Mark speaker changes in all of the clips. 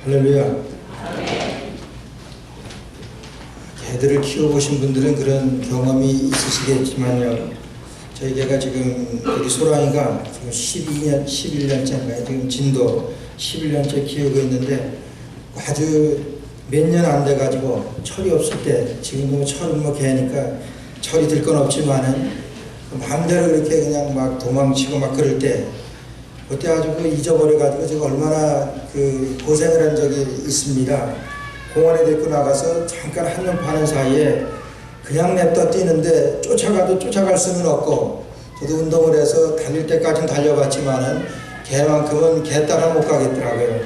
Speaker 1: 할렐루야. 개들을 키워보신 분들은 그런 경험이 있으시겠지만요. 저희 개가 지금 우리 소랑이가 지금 11년째인가요? 지금 진도 11년째 키우고 있는데 아주 몇 년 안 돼가지고 철이 없을 때, 지금 철은 개니까 철이 들 건 없지만은 마음대로 그렇게 그냥 막 도망치고 막 그럴 때 그때 아주 잊어버려가지고 제가 얼마나 고생을 한 적이 있습니다. 공원에 데리고 나가서 잠깐 한눈 파는 사이에 그냥 냅다 뛰는데 쫓아가도 쫓아갈 수는 없고, 저도 운동을 해서 달릴 때까지는 달려봤지만은 개만큼은 개 따라 못 가겠더라고요.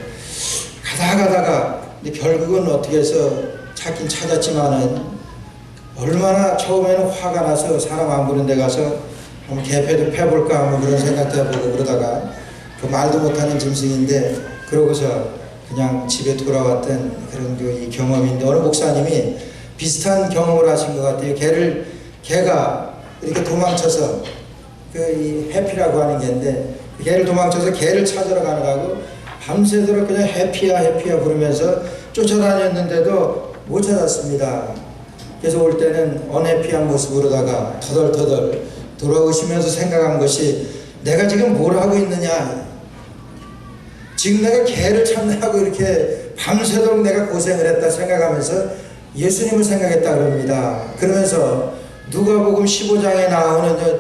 Speaker 1: 가다가 근데 결국은 어떻게 해서 찾긴 찾았지만은 얼마나 처음에는 화가 나서 사람 안 보는 데 가서 한번 개패도 패볼까 하면 그런 생각도 해보고 그러다가 그 말도 못하는 짐승인데 그러고서 그냥 집에 돌아왔던 그런 이 경험인데, 어느 목사님이 비슷한 경험을 하신 것 같아요. 개가 이렇게 도망쳐서 이 해피라고 하는 개인데, 개를 도망쳐서 개를 찾으러 가느라고 밤새도록 그냥 해피야 부르면서 쫓아다녔는데도 못 찾았습니다. 그래서 올 때는 언해피한 모습으로다가 터덜터덜 돌아오시면서 생각한 것이, 내가 지금 뭘 하고 있느냐, 지금 내가 개를 찾느라고 이렇게 밤새도록 내가 고생을 했다 생각하면서 예수님을 생각했다 그럽니다. 그러면서 누가복음 15장에 나오는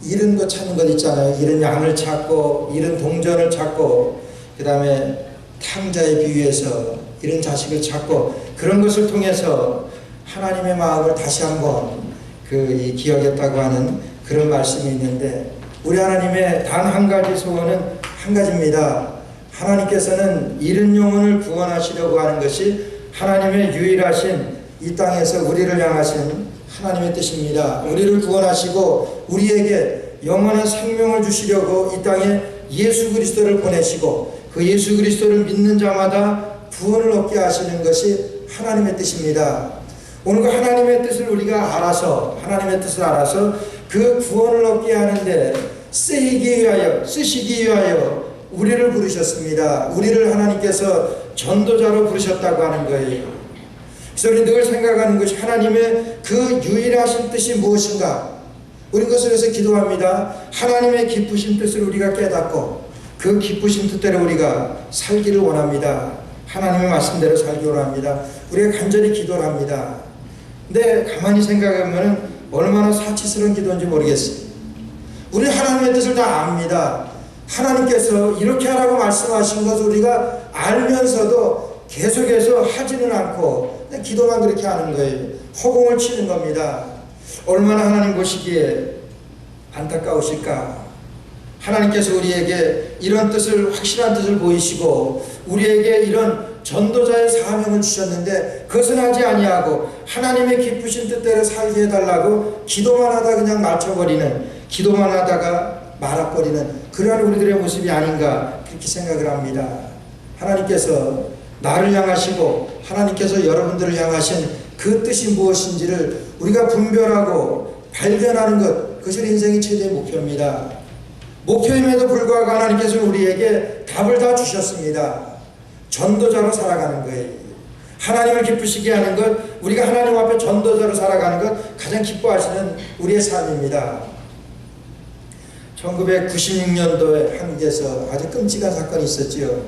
Speaker 1: 잃은 것 찾는 것 있잖아요. 잃은 양을 찾고 잃은 동전을 찾고 그 다음에 탕자의 비유에서 잃은 자식을 찾고, 그런 것을 통해서 하나님의 마음을 다시 한번 기억했다고 하는 그런 말씀이 있는데, 우리 하나님의 단 한 가지 소원은 한 가지입니다. 하나님께서는 잃은 영혼을 구원하시려고 하는 것이 하나님의 유일하신 이 땅에서 우리를 향하신 하나님의 뜻입니다. 우리를 구원하시고 우리에게 영원한 생명을 주시려고 이 땅에 예수 그리스도를 보내시고 그 예수 그리스도를 믿는 자마다 구원을 얻게 하시는 것이 하나님의 뜻입니다. 오늘 그 하나님의 뜻을 우리가 알아서, 하나님의 뜻을 알아서 그 구원을 얻게 하는데 쓰시기 위하여 우리를 부르셨습니다. 우리를 하나님께서 전도자로 부르셨다고 하는 거예요. 그래서 우리 늘 생각하는 것이 하나님의 그 유일하신 뜻이 무엇인가? 우리 그것을 위해서 기도합니다. 하나님의 기쁘신 뜻을 우리가 깨닫고 그 기쁘신 뜻대로 우리가 살기를 원합니다. 하나님의 말씀대로 살기를 원합니다. 우리가 간절히 기도를 합니다. 근데 가만히 생각하면 얼마나 사치스러운 기도인지 모르겠어요. 우리 하나님의 뜻을 다 압니다. 하나님께서 이렇게 하라고 말씀하신 것을 우리가 알면서도 계속해서 하지는 않고 기도만 그렇게 하는 거예요. 허공을 치는 겁니다. 얼마나 하나님 보시기에 안타까우실까. 하나님께서 우리에게 이런 뜻을, 확실한 뜻을 보이시고 우리에게 이런 전도자의 사명을 주셨는데 그것은 하지 아니하고 하나님의 기쁘신 뜻대로 살게 해달라고 기도만 하다 그냥 맞춰버리는, 기도만 하다가 말아버리는 그러한 우리들의 모습이 아닌가 그렇게 생각을 합니다. 하나님께서 나를 향하시고 하나님께서 여러분들을 향하신 그 뜻이 무엇인지를 우리가 분별하고 발견하는 것, 그것이 인생의 최대의 목표입니다. 목표임에도 불구하고 하나님께서는 우리에게 답을 다 주셨습니다. 전도자로 살아가는 거예요. 하나님을 기쁘시게 하는 것, 우리가 하나님 앞에 전도자로 살아가는 것 가장 기뻐하시는 우리의 삶입니다. 1996년도에 한국에서 아주 끔찍한 사건이 있었지요.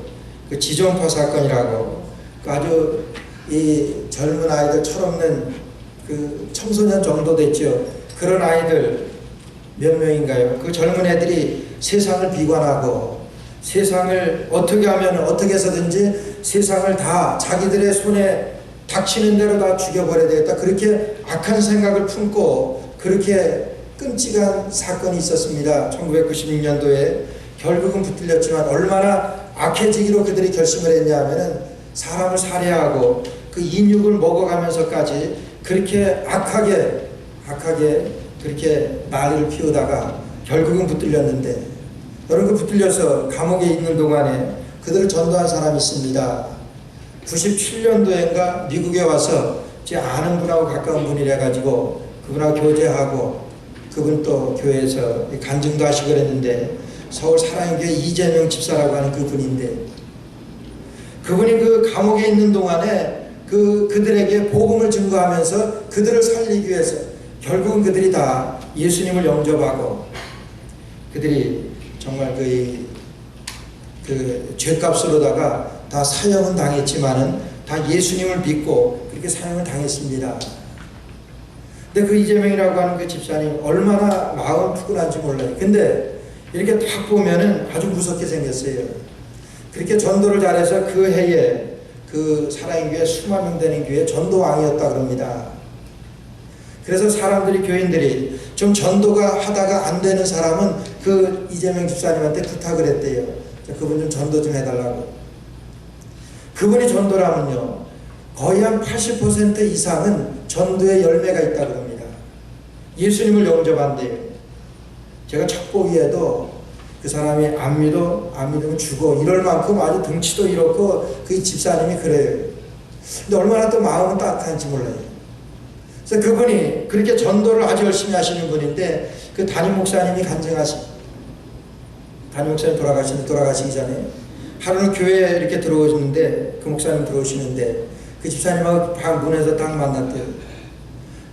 Speaker 1: 그 지존파 사건이라고, 아주 이 젊은 아이들, 철없는 그 청소년 정도 됐죠. 그런 아이들 몇 명인가요? 그 젊은 애들이 세상을 비관하고 세상을 어떻게 하면 어떻게 해서든지 세상을 다 자기들의 손에 닥치는 대로 다 죽여버려야 되겠다, 그렇게 악한 생각을 품고 그렇게 끔찍한 사건이 있었습니다. 1996년도에 결국은 붙들렸지만 얼마나 악해지기로 그들이 결심을 했냐 하면은 사람을 살해하고 그 인육을 먹어가면서까지 그렇게 악하게 그렇게 난리를 피우다가 결국은 붙들렸는데, 여러분 그 붙들려서 감옥에 있는 동안에 그들을 전도한 사람이 있습니다. 97년도인가 미국에 와서 제 아는 분하고 가까운 분이라 가지고 그분하고 교제하고 그분 또 교회에서 간증도 하시고 그랬는데, 서울 사랑교회 이재명 집사라고 하는 그 분인데, 그분이 그 감옥에 있는 동안에 그들에게 복음을 증거하면서 그들을 살리기 위해서 결국은 그들이 다 예수님을 영접하고 그들이 정말 그 죄값으로다가 다 사형은 당했지만은 다 예수님을 믿고 그렇게 사형을 당했습니다. 근데 그 이재명이라고 하는 그 집사님 얼마나 마음 푸근한지 몰라요. 근데 이렇게 딱 보면은 아주 무섭게 생겼어요. 그렇게 전도를 잘해서 그 해에 그 사랑의 교회 수만 명 되는 교회 전도왕이었다 그럽니다. 그래서 사람들이 교인들이 좀 전도가 하다가 안 되는 사람은 그 이재명 집사님한테 부탁을 했대요. 그분 좀 전도 좀 해달라고. 그분이 전도라면요 거의 한 80% 이상은 전도의 열매가 있다고 합니다. 예수님을 영접한대요. 제가 첫 보기에도 그 사람이 안 믿으면 죽어 이럴 만큼 아주 등치도 이렇고 그 집사님이 그래요. 근데 얼마나 또 마음은 따뜻한지 몰라요. 그래서 그분이 그렇게 전도를 아주 열심히 하시는 분인데 그 담임 목사님이 담임 목사님 돌아가시기 전에 하루는 교회에 이렇게 들어오시는데 그 목사님 들어오시는데 그 집사님하고 방 문에서 딱 만났대요.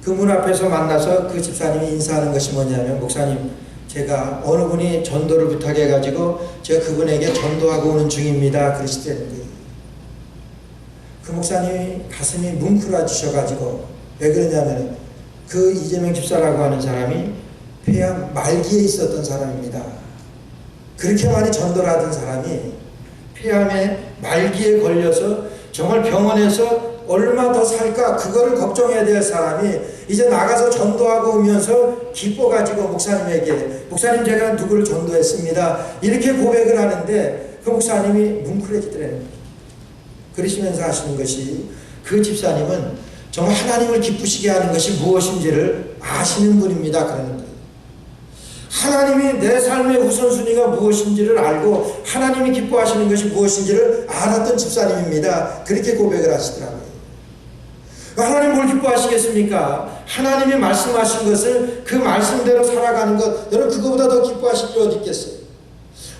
Speaker 1: 그 문 앞에서 만나서 그 집사님이 인사하는 것이 뭐냐면 목사님 제가 어느 분이 전도를 부탁해가지고 제가 그분에게 전도하고 오는 중입니다. 그러시다는 거예요. 그 목사님이 가슴이 뭉클해지셔가지고 왜 그러냐면 그 이재명 집사라고 하는 사람이 폐암 말기에 있었던 사람입니다. 그렇게 많이 전도를 하던 사람이 폐암의 말기에 걸려서 정말 병원에서 얼마 더 살까 그거를 걱정해야 될 사람이 이제 나가서 전도하고 오면서 기뻐가지고 목사님에게 목사님 제가 누구를 전도했습니다 이렇게 고백을 하는데 그 목사님이 뭉클해지더래요. 그러시면서 하시는 것이 그 집사님은 정말 하나님을 기쁘시게 하는 것이 무엇인지를 아시는 분입니다. 그러는 거예요. 하나님이 내 삶의 우선순위가 무엇인지를 알고 하나님이 기뻐하시는 것이 무엇인지를 알았던 집사님입니다. 그렇게 고백을 하시더라고요. 하나님 뭘 기뻐하시겠습니까? 하나님이 말씀하신 것을 그 말씀대로 살아가는 것 여러분 그거보다 더 기뻐하실 게 어디 있겠어요?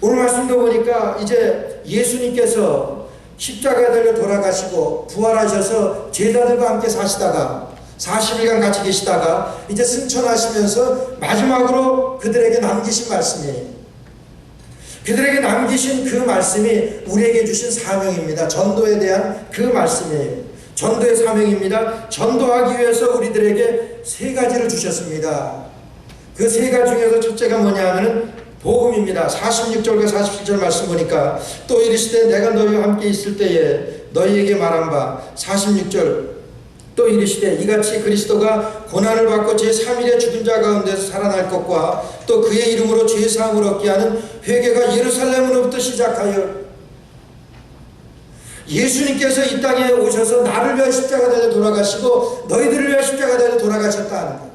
Speaker 1: 오늘 말씀도 보니까 이제 예수님께서 십자가에 달려 돌아가시고 부활하셔서 제자들과 함께 사시다가 40일간 같이 계시다가 이제 승천하시면서 마지막으로 그들에게 남기신 말씀이에요. 그들에게 남기신 그 말씀이 우리에게 주신 사명입니다. 전도에 대한 그 말씀이에요. 전도의 사명입니다. 전도하기 위해서 우리들에게 세 가지를 주셨습니다. 그 세 가지 중에서 첫째가 뭐냐 하면은 복음입니다. 46절과 47절 말씀 보니까 또 이르시되 내가 너희와 함께 있을 때에 너희에게 말한 바 46절 또 이르시되 이같이 그리스도가 고난을 받고 제3일에 죽은 자 가운데서 살아날 것과 또 그의 이름으로 죄사함을 얻게 하는 회개가 예루살렘으로부터 시작하여 예수님께서 이 땅에 오셔서 나를 위하여 십자가 달려 돌아가시고 너희들을 위하여 십자가 달려 돌아가셨다는 거예요.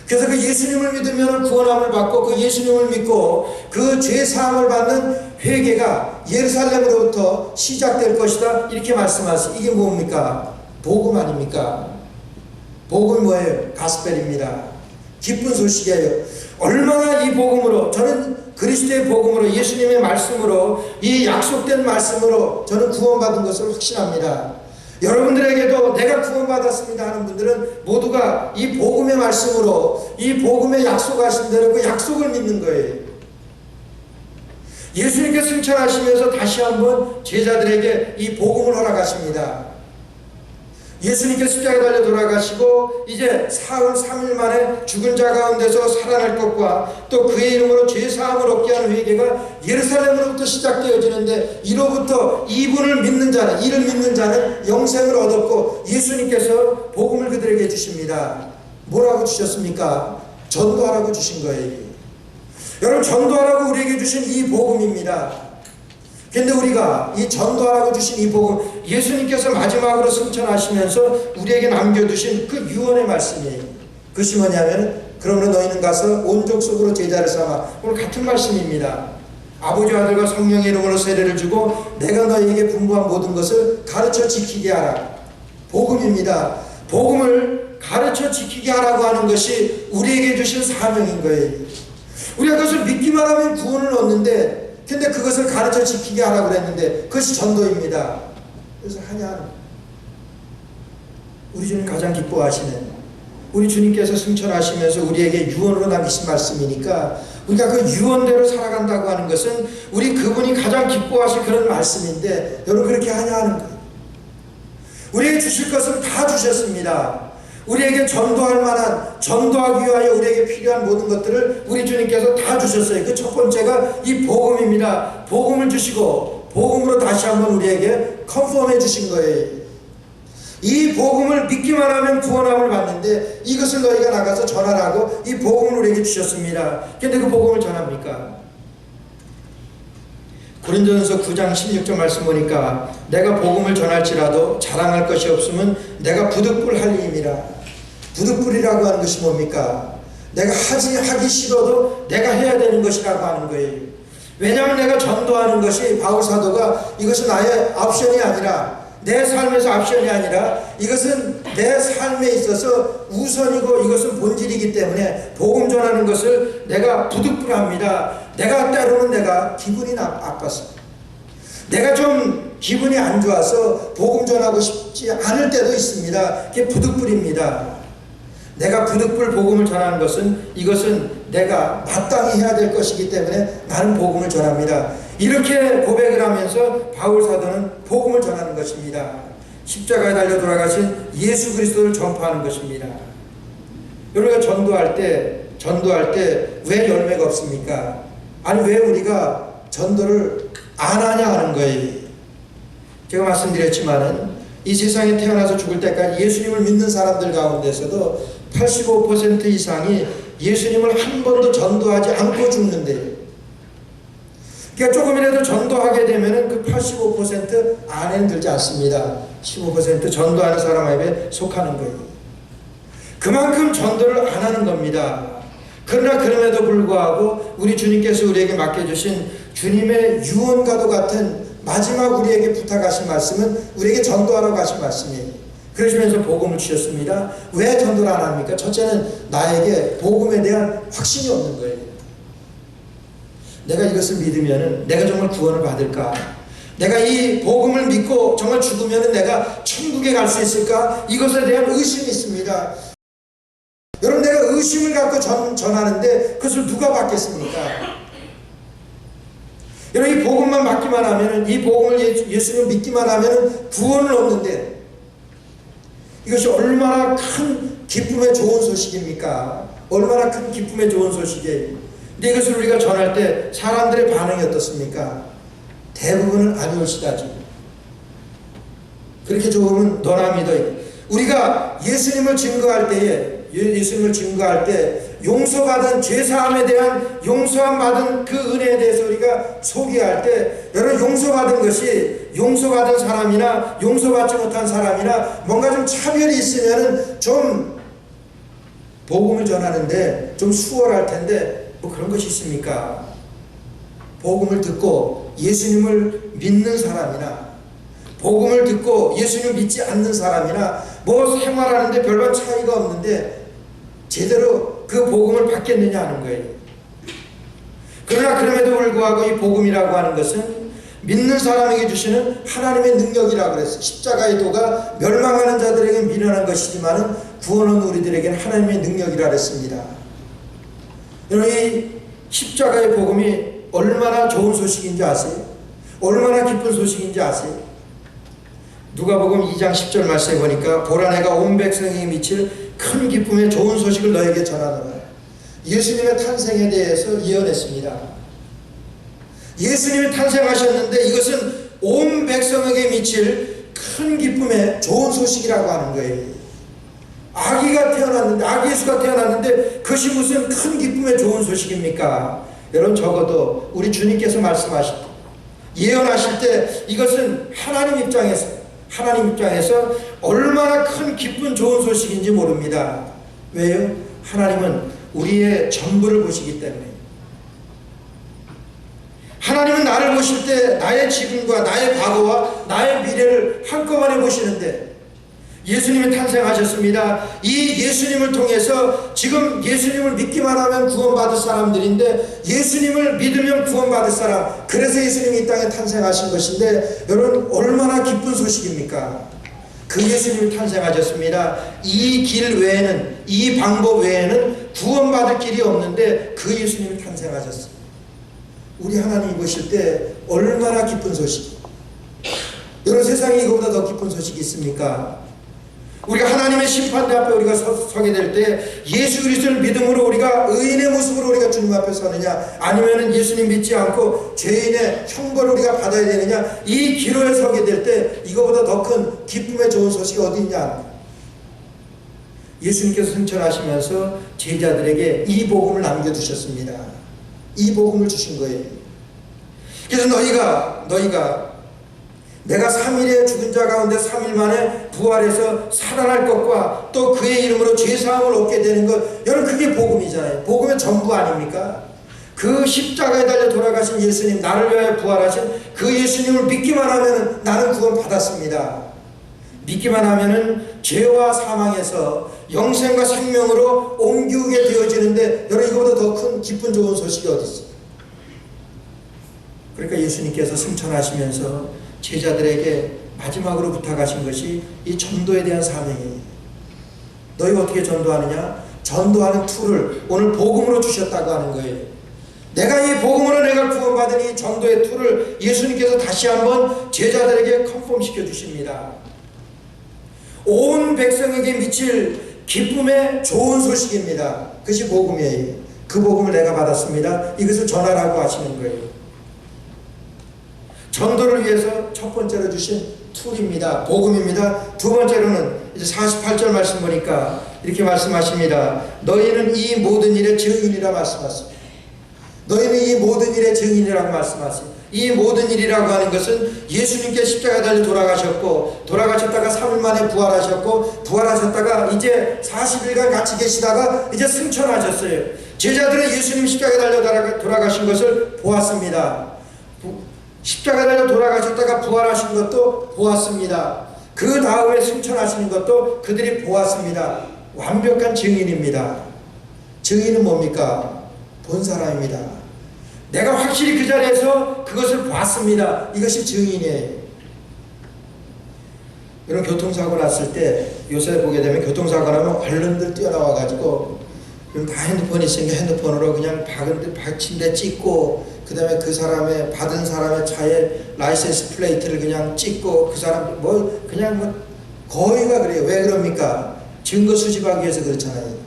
Speaker 1: 그래서 그 예수님을 믿으면 구원함을 받고 그 예수님을 믿고 그 죄사함을 받는 회개가 예루살렘으로부터 시작될 것이다 이렇게 말씀하세요. 이게 뭡니까? 복음 아닙니까? 복음이 뭐예요? 가스펠입니다. 기쁜 소식이에요. 얼마나 이 복음으로 저는 그리스도의 복음으로 예수님의 말씀으로 이 약속된 말씀으로 저는 구원받은 것을 확신합니다. 여러분들에게도 내가 구원받았습니다 하는 분들은 모두가 이 복음의 말씀으로 이 복음의 약속하신 대로 그 약속을 믿는 거예요. 예수님께서 승천하시면서 다시 한번 제자들에게 이 복음을 허락하십니다. 예수님께서 십자가에 달려 돌아가시고 이제 사흘 3일 만에 죽은 자 가운데서 살아날 것과 또 그의 이름으로 죄사함을 얻게 하는 회개가 예루살렘으로부터 시작되어지는데 이로부터 이분을 믿는 자는 이를 믿는 자는 영생을 얻었고 예수님께서 복음을 그들에게 주십니다. 뭐라고 주셨습니까? 전도하라고 주신 거예요. 여러분 전도하라고 우리에게 주신 이 복음입니다. 그런데 우리가 이 전도하라고 주신 이 복음 예수님께서 마지막으로 승천하시면서 우리에게 남겨두신 그 유언의 말씀이에요. 그것이 뭐냐면 그러므로 너희는 가서 온 족속으로 제자를 삼아 오늘 같은 말씀입니다. 아버지 아들과 성령의 이름으로 세례를 주고 내가 너희에게 분부한 모든 것을 가르쳐 지키게 하라. 복음입니다. 복음을 가르쳐 지키게 하라고 하는 것이 우리에게 주신 사명인 거예요. 우리가 그것을 믿기만 하면 구원을 얻는데 근데 그것을 가르쳐 지키게 하라고 그랬는데 그것이 전도입니다. 그래서 하냐? 우리 주님 가장 기뻐하시는, 우리 주님께서 승천하시면서 우리에게 유언으로 남기신 말씀이니까 우리가 그 유언대로 살아간다고 하는 것은 우리 그분이 가장 기뻐하실 그런 말씀인데 여러분 그렇게 하냐 하는 거예요. 우리에게 주실 것은 다 주셨습니다. 우리에게 전도할 만한, 전도하기 위하여 우리에게 필요한 모든 것들을 우리 주님께서 다 주셨어요. 그 첫 번째가 이 복음입니다. 복음을 주시고 복음으로 다시 한번 우리에게 컨펌해 주신 거예요. 이 복음을 믿기만 하면 구원함을 받는데 이것을 너희가 나가서 전하라고 이 복음을 우리에게 주셨습니다. 그런데 그 복음을 전합니까? 고린도전서 9장 16절 말씀 보니까 내가 복음을 전할지라도 자랑할 것이 없으면 내가 부득불 할 일임이라. 부득불이라고 하는 것이 뭡니까? 내가 하기 싫어도 내가 해야 되는 것이라고 하는 거예요. 왜냐하면 내가 전도하는 것이 바울 사도가 이것은 나의 옵션이 아니라, 내 삶에서 옵션이 아니라 이것은 내 삶에 있어서 우선이고 이것은 본질이기 때문에 복음 전하는 것을 내가 부득불합니다. 내가 때로는 내가 기분이 나빴어. 내가 좀 기분이 안 좋아서 복음 전하고 싶지 않을 때도 있습니다. 그게 부득불입니다. 내가 부득불 복음을 전하는 것은 이것은 내가 마땅히 해야 될 것이기 때문에 나는 복음을 전합니다. 이렇게 고백을 하면서 바울 사도는 복음을 전하는 것입니다. 십자가에 달려 돌아가신 예수 그리스도를 전파하는 것입니다. 우리가 전도할 때 왜 열매가 없습니까? 아니 왜 우리가 전도를 안 하냐 하는 거예요. 제가 말씀드렸지만은 이 세상에 태어나서 죽을 때까지 예수님을 믿는 사람들 가운데서도 85% 이상이 예수님을 한 번도 전도하지 않고 죽는데요. 그러니까 조금이라도 전도하게 되면은 그 85% 안에는 들지 않습니다. 15% 전도하는 사람에게 속하는 거예요. 그만큼 전도를 안 하는 겁니다. 그러나 그럼에도 불구하고 우리 주님께서 우리에게 맡겨주신 주님의 유언과도 같은 마지막 우리에게 부탁하신 말씀은 우리에게 전도하라고 하신 말씀이에요. 그러시면서 복음을 주셨습니다. 왜 전도를 안 합니까? 첫째는 나에게 복음에 대한 확신이 없는 거예요. 내가 이것을 믿으면 내가 정말 구원을 받을까? 내가 이 복음을 믿고 정말 죽으면 내가 천국에 갈 수 있을까? 이것에 대한 의심이 있습니다. 여러분 내가 의심을 갖고 전하는데 그것을 누가 받겠습니까? 여러분 이 복음만 받기만 하면, 이 복음을 예수님을 믿기만 하면 구원을 얻는데 이것이 얼마나 큰 기쁨의 좋은 소식입니까? 얼마나 큰 기쁨의 좋은 소식이에요. 근데 이것을 우리가 전할 때 사람들의 반응이 어떻습니까? 대부분은 아니올시다지. 그렇게 좋으면 너나 믿어. 우리가 예수님을 증거할 때 용서받은 죄사함에 대한 용서함 받은 그 은혜에 대해서 우리가 소개할 때 여러분 용서받은 것이 용서받은 사람이나 용서받지 못한 사람이나 뭔가 좀 차별이 있으면은 좀 복음을 전하는데 좀 수월할 텐데 뭐 그런 것이 있습니까? 복음을 듣고 예수님을 믿는 사람이나 복음을 듣고 예수님을 믿지 않는 사람이나 뭐 생활하는데 별반 차이가 없는데 제대로 그 복음을 받겠느냐 하는 거예요. 그러나 그럼에도 불구하고 이 복음이라고 하는 것은 믿는 사람에게 주시는 하나님의 능력이라고 그랬어요. 십자가의 도가 멸망하는 자들에게 미련한 것이지만 구원은 우리들에게는 하나님의 능력이라 그랬습니다. 여러분 이 십자가의 복음이 얼마나 좋은 소식인지 아세요? 얼마나 기쁜 소식인지 아세요? 누가복음 2장 10절 말씀에 보니까 보라 내가 온 백성에게 미칠 큰 기쁨의 좋은 소식을 너에게 전하노라. 예수님의 탄생에 대해서 예언했습니다. 예수님이 탄생하셨는데 이것은 온 백성에게 미칠 큰 기쁨의 좋은 소식이라고 하는 거예요. 아기가 태어났는데, 아기 예수가 태어났는데 그것이 무슨 큰 기쁨의 좋은 소식입니까? 여러분 적어도 우리 주님께서 말씀하실 때, 예언하실 때 이것은 하나님 입장에서 얼마나 큰 기쁜 좋은 소식인지 모릅니다. 왜요? 하나님은 우리의 전부를 보시기 때문에. 하나님은 나를 보실 때 나의 지금과 나의 과거와 나의 미래를 한꺼번에 보시는데 예수님이 탄생하셨습니다. 이 예수님을 통해서 지금 예수님을 믿기만 하면 구원받을 사람들인데 예수님을 믿으면 구원받을 사람, 그래서 예수님이 이 땅에 탄생하신 것인데 여러분 얼마나 기쁜 소식입니까? 그 예수님이 탄생하셨습니다. 이 길 외에는, 이 방법 외에는 구원받을 길이 없는데 그 예수님이 탄생하셨습니다. 우리 하나님이 보실 때 얼마나 기쁜 소식. 여러분 세상에 이거보다 더 기쁜 소식이 있습니까? 우리가 하나님의 심판대 앞에 우리가 서게 될 때 예수 그리스도를 믿음으로 우리가 의인의 모습으로 우리가 주님 앞에 서느냐, 아니면은 예수님 믿지 않고 죄인의 형벌을 우리가 받아야 되느냐, 이 기로에 서게 될 때 이거보다 더 큰 기쁨의 좋은 소식이 어디 있냐? 예수님께서 승천하시면서 제자들에게 이 복음을 남겨두셨습니다. 이 복음을 주신 거예요. 그래서 너희가 내가 3일에 죽은 자 가운데 3일 만에 부활해서 살아날 것과 또 그의 이름으로 죄사함을 얻게 되는 것, 여러분 그게 복음이잖아요. 복음의 전부 아닙니까? 그 십자가에 달려 돌아가신 예수님, 나를 위하여 부활하신 그 예수님을 믿기만 하면 나는 구원 받았습니다. 믿기만 하면은 죄와 사망에서 영생과 생명으로 옮기게 되어지는데 여러분 이거보다 더 큰 기쁜 좋은 소식이 어디 있어요? 그러니까 예수님께서 승천하시면서 제자들에게 마지막으로 부탁하신 것이 이 전도에 대한 사명이에요. 너희가 어떻게 전도하느냐? 전도하는 툴을 오늘 복음으로 주셨다고 하는 거예요. 내가 이 복음으로 내가 구원받은 이 전도의 툴을 예수님께서 다시 한번 제자들에게 컨펌시켜 주십니다. 온 백성에게 미칠 기쁨의 좋은 소식입니다. 그것이 복음이에요. 그 복음을 내가 받았습니다. 이것을 전하라고 하시는 거예요. 전도를 위해서 첫 번째로 주신 툴입니다. 복음입니다. 두 번째로는 이제 48절 말씀 보니까 이렇게 말씀하십니다. 너희는 이 모든 일의 증인이라 말씀하십니다. 너희는 이 모든 일의 증인이라고 말씀하십니다. 이 모든 일이라고 하는 것은 예수님께 십자가에 달려 돌아가셨다가 3일 만에 부활하셨다가 이제 40일간 같이 계시다가 이제 승천하셨어요. 제자들은 예수님 십자가에 달려 돌아가신 것을 보았습니다. 십자가에 달려 돌아가셨다가 부활하신 것도 보았습니다. 그 다음에 승천하시는 것도 그들이 보았습니다. 완벽한 증인입니다. 증인은 뭡니까? 본 사람입니다. 내가 확실히 그 자리에서 그것을 봤습니다. 이것이 증인이에요. 이런 교통사고 났을 때 요새 보게 되면 교통사고 나면 얼른들 뛰어나와 가지고 그럼 다 핸드폰이 있으니까 핸드폰으로 그냥 박친데 찍고 그 다음에 그 사람의 받은 사람의 차에 라이센스 플레이트를 그냥 찍고 그 사람 그냥 거의가 그래요. 왜 그럽니까? 증거 수집하기 위해서 그렇잖아요.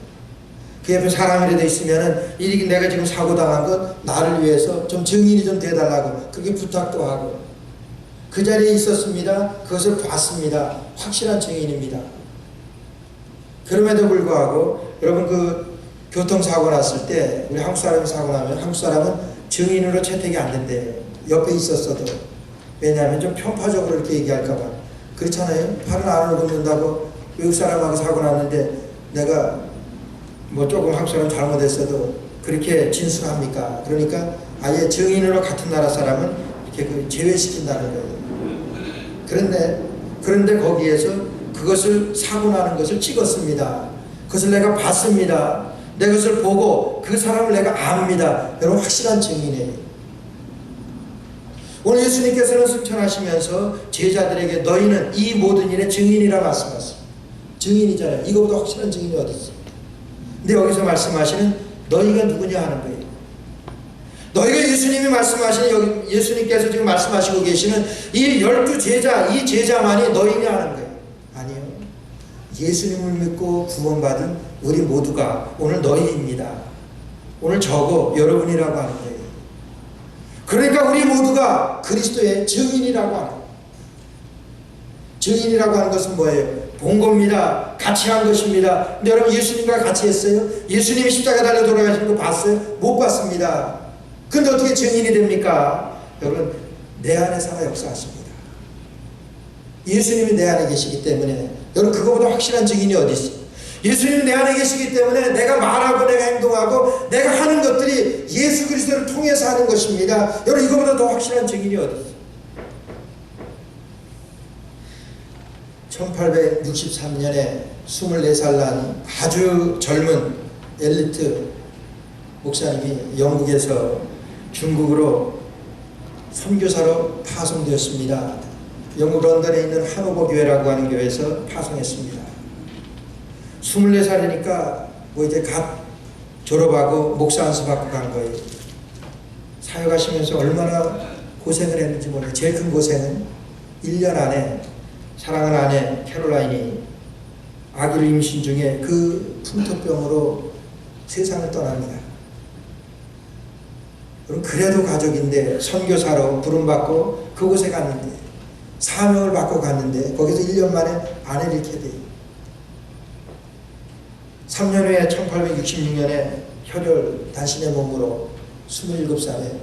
Speaker 1: 그 옆에 사람이라도 있으면은 내가 지금 사고 당한 건 나를 위해서 좀 증인이 좀 돼달라고 그렇게 부탁도 하고 그 자리에 있었습니다. 그것을 봤습니다. 확실한 증인입니다. 그럼에도 불구하고 여러분 그 교통사고 났을 때 우리 한국 사람이 사고 나면 한국 사람은 증인으로 채택이 안 된대요. 옆에 있었어도. 왜냐하면 좀 편파적으로 이렇게 얘기할까봐. 그렇잖아요. 팔은 안으로 굽는다고 외국 사람하고 사고 났는데 내가 조금 한국 사람 잘못했어도 그렇게 진술합니까? 그러니까 아예 증인으로 같은 나라 사람은 이렇게 제외시킨다는 거예요. 그런데 거기에서 그것을 사고 나는 것을 찍었습니다. 그것을 내가 봤습니다. 내 것을 보고 그 사람을 내가 압니다. 여러분 확실한 증인이에요. 오늘 예수님께서는 승천하시면서 제자들에게 너희는 이 모든 일의 증인이라 말씀하셨어요. 증인이잖아요. 이거보다 확실한 증인이 어디 있어요? 근데 여기서 말씀하시는 너희가 누구냐 하는 거예요. 너희가 예수님이 말씀하시는 예수님께서 지금 말씀하시고 계시는 이 12제자, 이 제자만이 너희냐 하는 거예요. 아니요. 예수님을 믿고 구원받은 우리 모두가 오늘 너희입니다. 오늘 저고 여러분이라고 하는 거예요. 그러니까 우리 모두가 그리스도의 증인이라고 하는 거예요. 증인이라고 하는 것은 뭐예요? 본 겁니다. 같이 한 것입니다. 근데 여러분 예수님과 같이 했어요? 예수님이 십자가 달려 돌아가시는 거 봤어요? 못 봤습니다. 근데 어떻게 증인이 됩니까? 여러분 내 안에 살아 역사하십니다. 예수님이 내 안에 계시기 때문에 여러분 그거보다 확실한 증인이 어디 있어요? 예수님이 내 안에 계시기 때문에 내가 말하고 내가 행동하고 내가 하는 것들이 예수 그리스도를 통해서 하는 것입니다. 여러분 이거보다 더 확실한 증인이 어디 있어요? 1863년에 24살 난 아주 젊은 엘리트 목사님이 영국에서 중국으로 선교사로 파송되었습니다. 영국 런던에 있는 하노버 교회라고 하는 교회에서 파송했습니다. 24살이니까 뭐 이제 갓 졸업하고 목사 안수 받고 간 거예요. 사역하시면서 얼마나 고생을 했는지 모르겠어요. 제일 큰 고생은 1년 안에 사랑하는 아내 캐롤라인이 아기를 임신 중에 그 풍토병으로 세상을 떠납니다. 그럼 그래도 가족인데 선교사로 부름받고 그곳에 갔는데 사명을 받고 갔는데 거기서 1년 만에 아내를 잃게 돼요. 3년 후에 1866년에 혈혈 단신의 몸으로 27살에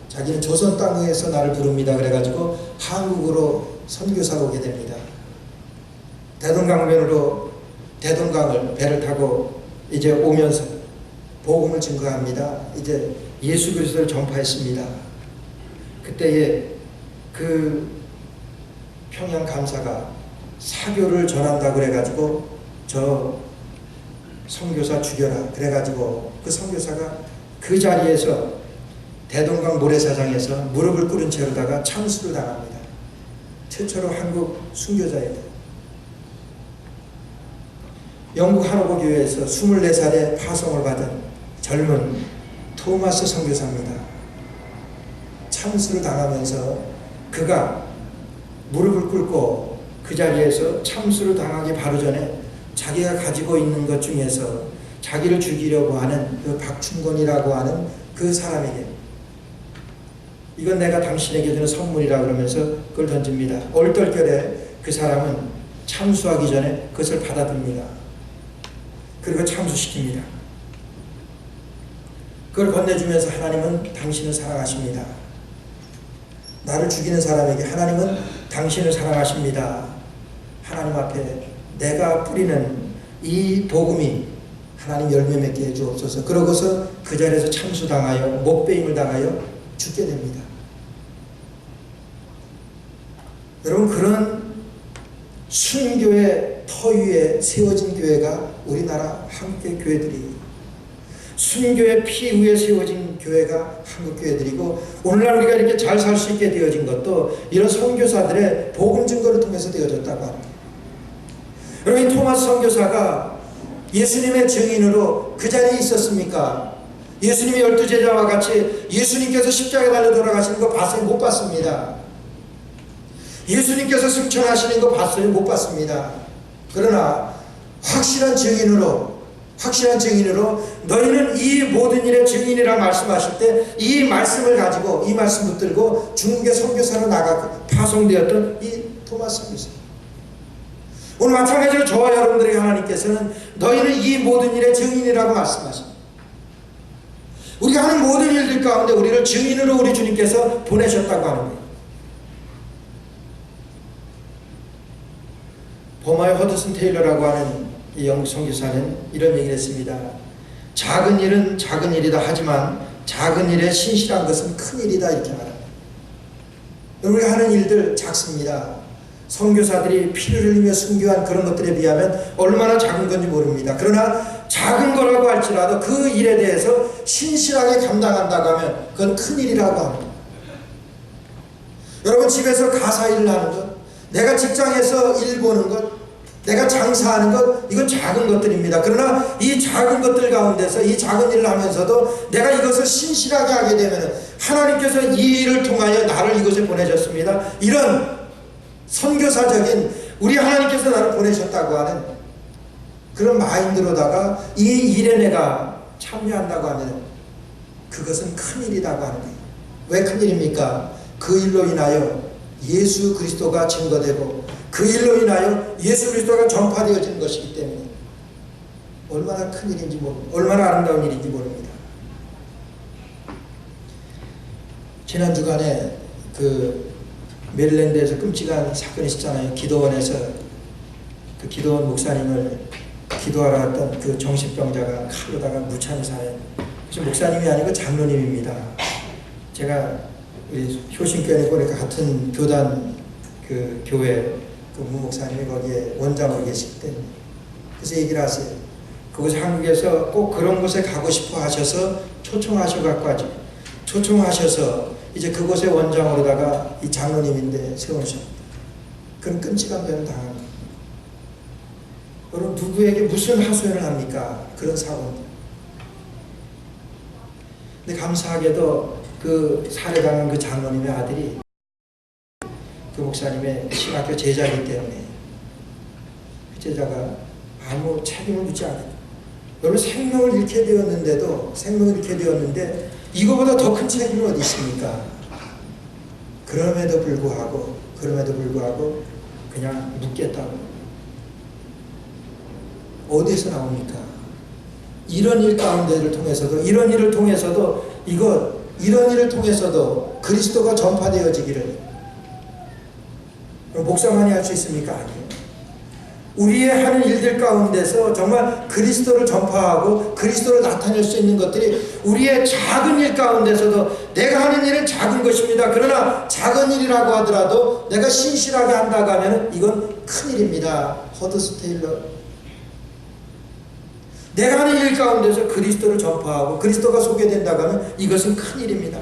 Speaker 1: 자기는 조선 땅에서 나를 부릅니다. 그래가지고 한국으로 선교사로 오게 됩니다. 대동강변으로 대동강을 배를 타고 이제 오면서 복음을 증거합니다. 이제 예수 그리스도를 전파했습니다. 그때에 그 평양 감사가 사교를 전한다고 그래가지고 저 선교사 죽여라 그래가지고 그 선교사가 그 자리에서 대동강 모래사장에서 무릎을 꿇은 채로다가 참수를 당합니다. 최초로 한국 순교자예요. 영국 하노버 교회에서 24살에 파송을 받은 젊은 토마스 선교사입니다. 참수를 당하면서 그가 무릎을 꿇고 그 자리에서 참수를 당하기 바로 전에 자기가 가지고 있는 것 중에서 자기를 죽이려고 하는 그 박충권이라고 하는 그 사람에게 이건 내가 당신에게 주는 선물이라 그러면서 그걸 던집니다. 얼떨결에 그 사람은 참수하기 전에 그것을 받아듭니다. 그리고 참수시킵니다. 그걸 건네주면서 하나님은 당신을 사랑하십니다. 나를 죽이는 사람에게 하나님은 당신을 사랑하십니다. 하나님 앞에 내가 뿌리는 이 복음이 하나님 열매 맺게 해주옵소서. 그러고서 그 자리에서 참수당하여 목베임을 당하여 죽게 됩니다. 여러분 그런 순교의 터 위에 세워진 교회가 우리나라 한국의 교회들이 순교의 피 위에 세워진 교회가 한국 교회들이고 오늘날 우리가 이렇게 잘 살 수 있게 되어진 것도 이런 선교사들의 복음 증거를 통해서 되어졌다고 합니다. 여러분 토마스 선교사가 예수님의 증인으로 그 자리에 있었습니까? 예수님이 12제자와 같이 예수님께서 십자가에 달려 돌아가시는 거 봤어요? 못 봤습니다. 예수님께서 승천하시는 거 봤어요? 못 봤습니다. 그러나 확실한 증인으로 너희는 이 모든 일의 증인이라 말씀하실 때 이 말씀을 가지고 이 말씀 붙들고 중국의 선교사로 나가 파송되었던 이 토마스 선교사. 오늘 마찬가지로 저와 여러분들에게 하나님께서는 너희는 이 모든 일의 증인이라고 말씀하십니다. 우리가 하는 모든 일들 가운데 우리를 증인으로 우리 주님께서 보내셨다고 하는 거예요. 버마의 허드슨 테일러라고 하는 이 영국 선교사는 이런 얘기를 했습니다. 작은 일은 작은 일이다 하지만 작은 일에 신실한 것은 큰 일이다 이렇게 말합니다. 우리가 하는 일들 작습니다. 선교사들이 피를 흘리며 순교한 그런 것들에 비하면 얼마나 작은 건지 모릅니다. 그러나 작은 거라고 할지라도 그 일에 대해서 신실하게 감당한다고 하면 그건 큰 일이라고 합니다. 여러분 집에서 가사 일을 하는 것, 내가 직장에서 일 보는 것, 내가 장사하는 것, 이건 작은 것들입니다. 그러나 이 작은 것들 가운데서 이 작은 일을 하면서도 내가 이것을 신실하게 하게 되면 하나님께서 이 일을 통하여 나를 이곳에 보내셨습니다. 이런 선교사적인 우리 하나님께서 나를 보내셨다고 하는 그런 마인드로다가 이 일에 내가 참여한다고 하면 그것은 큰일이라고 하는 거예요. 왜 큰일입니까? 그 일로 인하여 예수 그리스도가 증거되고 그 일로 인하여 예수 그리스도가 전파되어지는 것이기 때문에 얼마나 큰 일인지 모릅니다. 얼마나 아름다운 일인지 모릅니다. 지난 주간에 그 메릴랜드에서 끔찍한 사건이 있었잖아요. 기도원에서 그 기도원 목사님을 기도하러 갔던 그 정신병자가 칼로다가 무참히 살해요. 그래서 목사님이 아니고 장로님입니다. 제가 우리 효신교회 보니까 같은 교단 그 교회 그 무 목사님이 거기에 원장으로 계시기 때문에. 그래서 얘기를 하세요. 그곳 한국에서 꼭 그런 곳에 가고 싶어 하셔서 초청하셔갖고 하죠. 초청하셔서 이제 그곳의 원장으로다가 이 장로님인데 세우셨다. 그런 끔찍한 변을 당한 거예요. 여러분 누구에게 무슨 하소연을 합니까? 그런 사고입니다. 근데 감사하게도 그 살해당한 그 장로님의 아들이 그 목사님의 신학교 제자이기 때문에 그 제자가 아무 책임을 묻지 않았다. 여러분 생명을 잃게 되었는데 이거보다 더 큰 책임이 어디 있습니까? 그럼에도 불구하고 그냥 묻겠다고. 어디에서 나옵니까? 이런 일 가운데를 통해서도 이런 일을 통해서도 그리스도가 전파되어지기를 목사만이 할 수 있습니까? 아니에요. 우리의 하는 일들 가운데서 정말 그리스도를 전파하고 그리스도를 나타낼 수 있는 것들이 우리의 작은 일 가운데서도 내가 하는 일은 작은 것입니다. 그러나 작은 일이라고 하더라도 내가 신실하게 한다고 하면 이건 큰 일입니다. 허드스 테일러. 내가 하는 일 가운데서 그리스도를 전파하고 그리스도가 소개된다고 하면 이것은 큰 일입니다.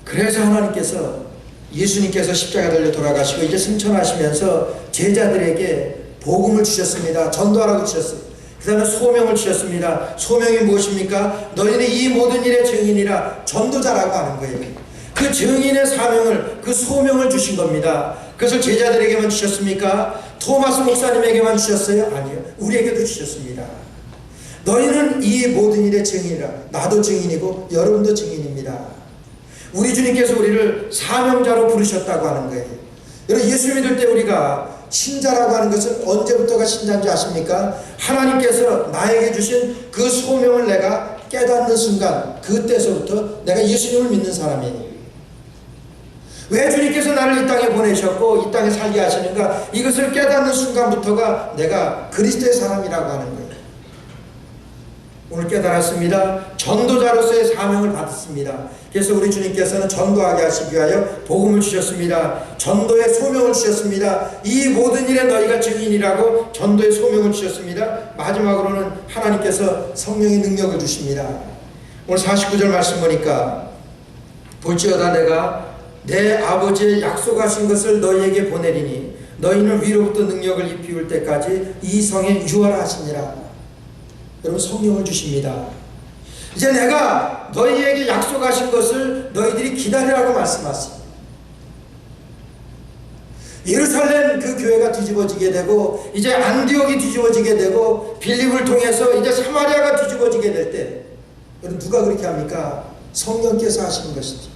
Speaker 1: 그래서 하나님께서 예수님께서 십자가 달려 돌아가시고 이제 승천하시면서 제자들에게 복음을 주셨습니다. 전도하라고 주셨어요. 그 다음에 소명을 주셨습니다. 소명이 무엇입니까? 너희는 이 모든 일의 증인이라, 전도자라고 하는 거예요. 그 증인의 사명을, 그 소명을 주신 겁니다. 그것을 제자들에게만 주셨습니까? 토마스 목사님에게만 주셨어요? 아니요. 우리에게도 주셨습니다. 너희는 이 모든 일의 증인이라. 나도 증인이고 여러분도 증인입니다. 우리 주님께서 우리를 사명자로 부르셨다고 하는 거예요. 여러분 예수 믿을 때 우리가 신자라고 하는 것은 언제부터가 신자인지 아십니까? 하나님께서 나에게 주신 그 소명을 내가 깨닫는 순간, 그때서부터 내가 예수님을 믿는 사람이에요. 왜 주님께서 나를 이 땅에 보내셨고 이 땅에 살게 하시는가? 이것을 깨닫는 순간부터가 내가 그리스도의 사람이라고 하는 거예요. 오늘 깨달았습니다. 전도자로서의 사명을 받았습니다. 그래서 우리 주님께서는 전도하게 하시기 위하여 복음을 주셨습니다. 전도의 소명을 주셨습니다. 이 모든 일에 너희가 증인이라고 전도의 소명을 주셨습니다. 마지막으로는 하나님께서 성령의 능력을 주십니다. 오늘 49절 말씀 보니까 볼지어다 내가 내 아버지의 약속하신 것을 너희에게 보내리니 너희는 위로부터 능력을 입히울 때까지 이 성에 유하라 하시니라. 여러분 성령을 주십니다. 이제 내가 너희에게 약속하신 것을 너희들이 기다리라고 말씀하십니다. 예루살렘 그 교회가 뒤집어지게 되고 이제 안디옥이 뒤집어지게 되고 빌립을 통해서 이제 사마리아가 뒤집어지게 될 때 여러분 누가 그렇게 합니까? 성령께서 하시는 것이죠.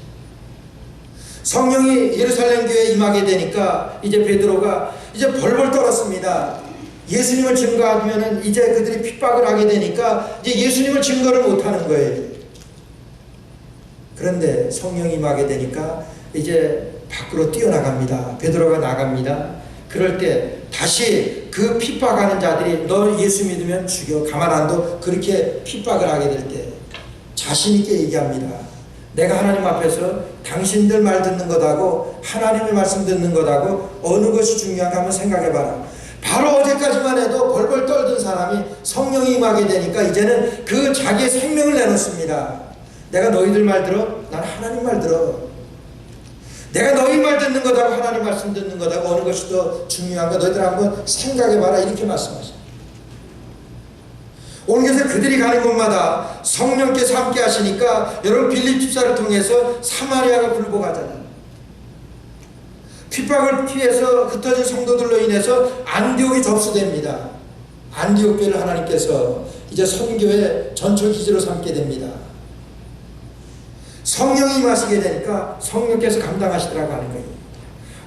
Speaker 1: 성령이 예루살렘 교회에 임하게 되니까 이제 베드로가 이제 벌벌 떨었습니다. 예수님을 증거하면 이제 그들이 핍박을 하게 되니까 이제 예수님을 증거를 못하는 거예요. 그런데 성령이 임하게 되니까 이제 밖으로 뛰어나갑니다. 베드로가 나갑니다. 그럴 때 다시 그 핍박하는 자들이 너 예수 믿으면 죽여 가만 안 둬 그렇게 핍박을 하게 될 때 자신 있게 얘기합니다. 내가 하나님 앞에서 당신들 말 듣는 것하고 하나님의 말씀 듣는 것하고 어느 것이 중요한가 한번 생각해봐라. 바로 어제까지만 해도 벌벌 떨던 사람이 성령이 임하게 되니까 이제는 그 자기의 생명을 내놓습니다. 내가 너희들 말 들어? 난 하나님 말 들어. 내가 너희 말 듣는 것하고 하나님 말씀 듣는 것하고 어느 것이 더 중요한가 너희들 한번 생각해봐라 이렇게 말씀하십니다. 오늘 그래서 그들이 가는 곳마다 성령께서 함께 하시니까 여러분 빌립 집사를 통해서 사마리아가 굴복하잖아요. 핍박을 피해서 흩어진 성도들로 인해서 안디옥이 접수됩니다. 안디옥 교회를 하나님께서 이제 선교의 전초 기지로 삼게 됩니다. 성령이 임하시게 되니까 성령께서 감당하시더라고 하는 거예요.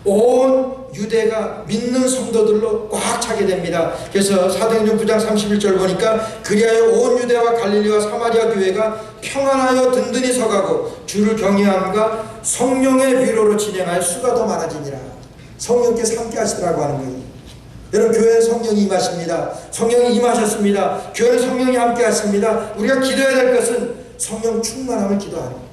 Speaker 1: 온 유대가 믿는 성도들로 꽉 차게 됩니다. 그래서 사도행전 9장 31절 보니까 그리하여 온 유대와 갈릴리와 사마리아 교회가 평안하여 든든히 서가고 주를 경외함과 성령의 위로로 진행하여 수가 더 많아지니라. 성령께서 함께 하시더라고 하는 거예요. 여러분 교회는 성령이 임하십니다. 성령이 임하셨습니다. 교회는 성령이 함께 하십니다. 우리가 기도해야 될 것은 성령 충만함을 기도하는 거예요.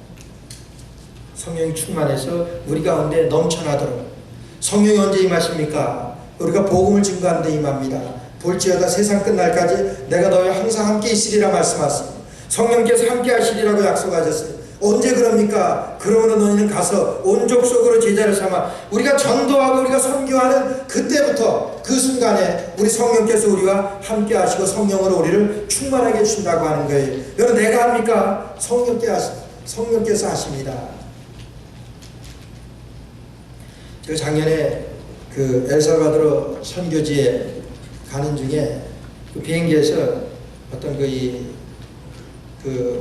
Speaker 1: 성령이 충만해서 우리 가운데 넘쳐나도록. 성령이 언제 임하십니까? 우리가 복음을 증거하는 데 임합니다. 볼지어다 세상 끝날까지 내가 너희와 항상 함께 있으리라 말씀하셨습니다. 성령께서 함께 하시리라고 약속하셨어요. 언제 그럽니까? 그러므로 너희는 가서 온 족속으로 제자를 삼아. 우리가 전도하고 우리가 선교하는 그때부터, 그 순간에 우리 성령께서 우리와 함께 하시고 성령으로 우리를 충만하게 해주신다고 하는 거예요. 여러분, 내가 합니까? 성령께서 하십니다. 제가 작년에 그 엘살바도르 선교지에 가는 중에 그 비행기에서 어떤 그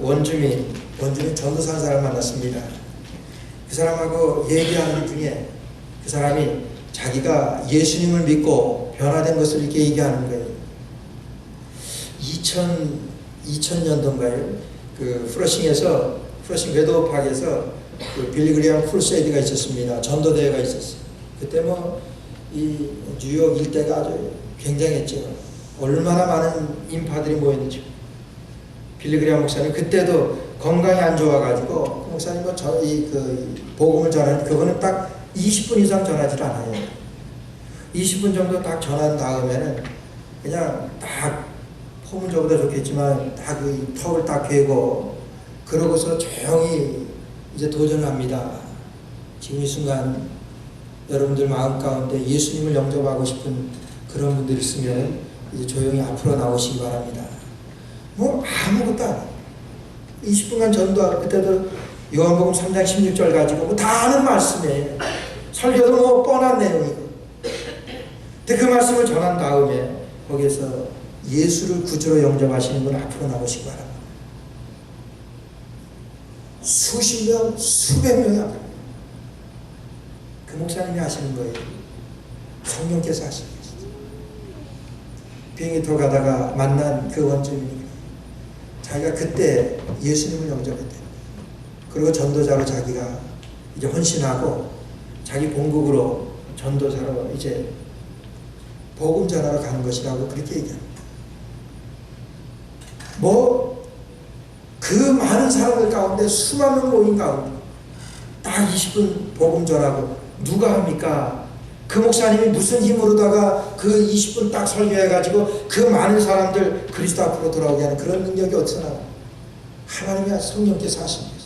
Speaker 1: 원주민 전도사 사람을 만났습니다. 그 사람하고 얘기하는 중에 그 사람이 자기가 예수님을 믿고 변화된 것을 이렇게 얘기하는 거예요. 2000년도인가요? 그 프러싱 웨더파크에서 그 빌리그리엄 크루세이드가 있었습니다. 전도대회가 있었어요. 그때 이 뉴욕 일대가 아주 굉장했죠. 얼마나 많은 인파들이 모였는지. 빌리그리엄 목사님 그때도 건강이 안 좋아가지고 그 목사님 복음을 전하는 그거는 딱 20분 이상 전하지 않아요. 20분 정도 딱 전한 다음에는 그냥 딱 폼은 저보다 좋겠지만 딱 그 턱을 딱 괴고 그러고서 조용히 이제 도전합니다. 지금 이 순간 여러분들 마음 가운데 예수님을 영접하고 싶은 그런 분들이 있으면 이제 조용히 앞으로 나오시기 바랍니다. 아무것도 안 해요. 20분간 전도하고 그때도 요한복음 3장 16절 가지고 다 아는 말씀이에요. 설교도 뻔한 내용이고. 근데 그 말씀을 전한 다음에 거기에서 예수를 구주로 영접하시는 분 앞으로 나오시기 바랍니다. 수십 명, 수백 명이 앞으로. 그 목사님이 하시는 거예요. 성령께서 하시는 거예요. 비행기 타고 가다가 만난 그 원주민이 자기가 그때 예수님을 영접했대. 그리고 전도자로 자기가 이제 헌신하고 자기 본국으로 전도자로 이제 복음 전하러 가는 것이라고 그렇게 얘기합니다. 그 많은 사람들 가운데 수만 명 모인 가운데 딱 20분 복음 전하고 누가 합니까? 그 목사님이 무슨 힘으로다가 그 20분 딱 설교해가지고 그 많은 사람들 그리스도 앞으로 돌아오게 하는 그런 능력이 어디서 나와요? 하나님이 성령께서 하신 거예요.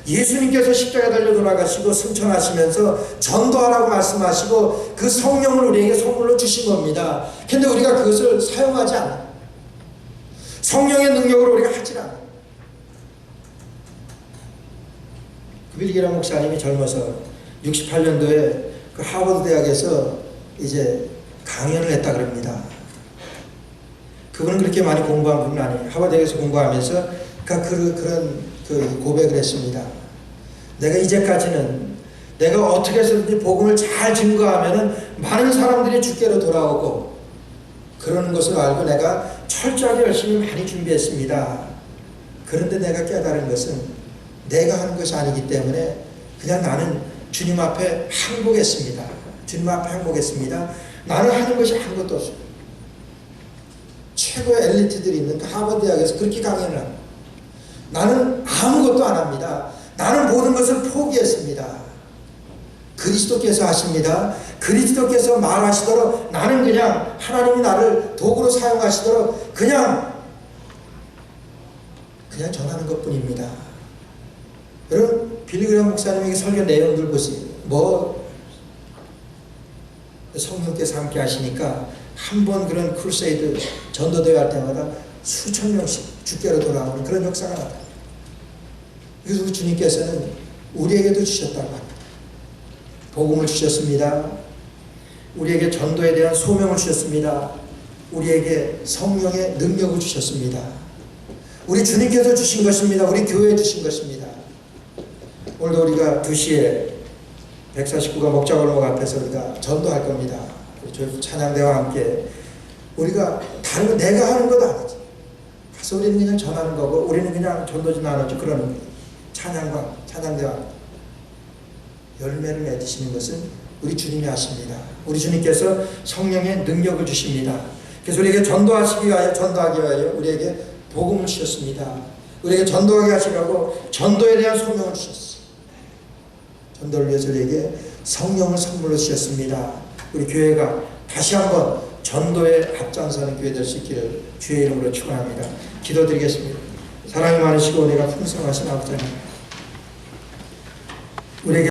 Speaker 1: 예수님께서 십자가 달려 돌아가시고 승천하시면서 전도하라고 말씀하시고 그 성령을 우리에게 선물로 주신 겁니다. 근데 우리가 그것을 사용하지 않아요. 성령의 능력으로 우리가 하지 않아요. 빌리그리엄 목사님이 젊어서 68년도에 그 하버드 대학에서 이제 강연을 했다 그럽니다. 그분은 그렇게 많이 공부한 분은 아니에요. 하버드 대학에서 공부하면서 그런 고백을 했습니다. 내가 이제까지는 내가 어떻게 해서든지 복음을 잘 증거하면은 많은 사람들이 주께로 돌아오고 그러는 것을 알고 내가 철저하게 열심히 많이 준비했습니다. 그런데 내가 깨달은 것은 내가 하는 것이 아니기 때문에 그냥 나는 주님 앞에 항복했습니다. 주님 앞에 항복했습니다. 나는 하는 것이 아무것도 없어요. 최고의 엘리트들이 있는 그 하버드 대학에서 그렇게 강연을 합니다. 나는 아무것도 안 합니다. 나는 모든 것을 포기했습니다. 그리스도께서 하십니다. 그리스도께서 말하시도록 나는 그냥 하나님이 나를 도구로 사용하시도록 그냥 전하는 것뿐입니다. 여러분 빌리그리엄 목사님에게 설교 내용들 보세요. 성령께서 함께 하시니까 한 번 그런 크루세이드 전도대회 할 때마다 수천 명씩 주께로 돌아오는 그런 역사가 나타납니다. 그래서 주님께서는 우리에게도 주셨다고 합니다. 복음을 주셨습니다. 우리에게 전도에 대한 소명을 주셨습니다. 우리에게 성령의 능력을 주셨습니다. 우리 주님께서 주신 것입니다. 우리 교회에 주신 것입니다. 오늘도 우리가 2시에 149가 목자골목 앞에서 우리가 전도할 겁니다. 저희 찬양대와 함께 우리가 다른 거 내가 하는 것 아니지. 가서 우리는 그냥 전하는 거고 우리는 그냥 전도지 나누지 그러는 거예요. 찬양대와 열매를 맺으시는 것은 우리 주님이 하십니다. 우리 주님께서 성령의 능력을 주십니다. 그래서 우리에게 전도하기 위하여 우리에게 복음을 주셨습니다. 우리에게 전도하게 하시라고 전도에 대한 소명을 주셨어요. 전도를 위해 저에게 성령을 선물로 주셨습니다. 우리 교회가 다시 한번 전도에 앞장서는 교회 될 수 있기를 주의 이름으로 축원합니다. 기도드리겠습니다. 사랑이 많으시고 은혜가 풍성하신 아버지 하나님, 우리에게